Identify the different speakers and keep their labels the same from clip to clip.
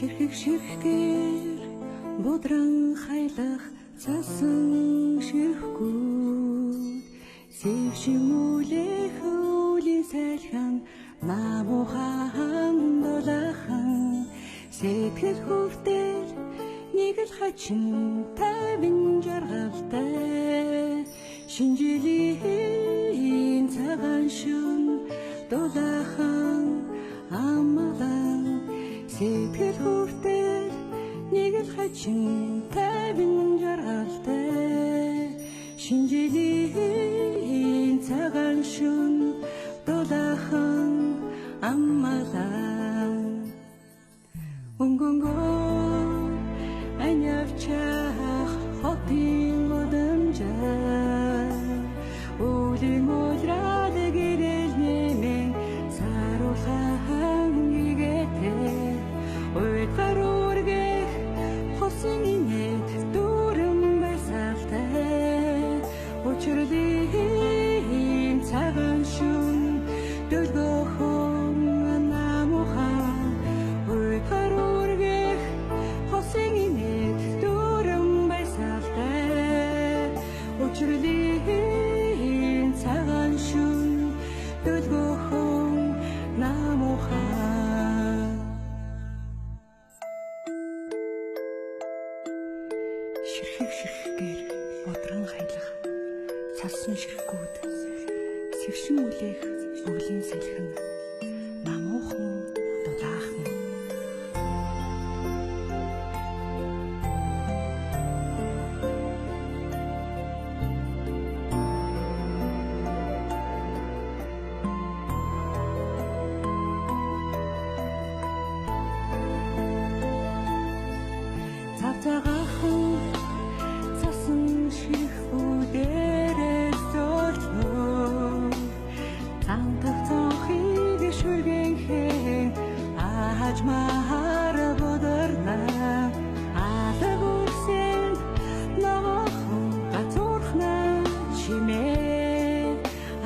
Speaker 1: ширхгээр будран хаялах цасан ширхгүүд сэвшимүүлэх үлийн сайлхан намуухан дулаахан сэтгэл хүртэл нэг л хачин тайван жаргалтай шинжилийн цагаан шүн дулаахан амгалан сэтгэл хүртэл нэг л хачин тайван жаргалтай шинжилийн цагаан шүн дулаахан амгалан өнгөнгөө анявчах хотын удамжаа үлийн уураад гэрэл нэмэн саруулхан игээтэй уйдгар үргэх хосын инэт дүүрэн байсалтай учирлын цагаан шүн дөлгөөхөн намуухан уйдгар үргэх хосын инэт дүүрэн байсалтай учирлын цагаан шүн дөлгөөхөн намуухан ширхгээр бодрон хаялах цасан ширхгүүд сэвшин үлээх өвлийн салхин намуухан дулаахан цагаахан цасан ширхгүүдээрээс золтноо цантах цонхыг шүргэнхэн аажмаар бодорна алаг үрсэн ногохон гацуурхна чимээ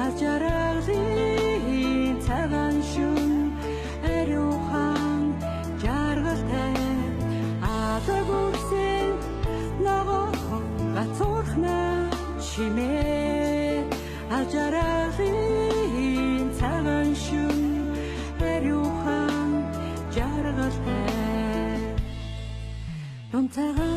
Speaker 1: ажаргалын цагаан шүн ариухан жаргалтай алаг үрсэн ногохон гацуурхна чимээ ажаргалын цагаан шүн ариухан жаргалтай дон цагаан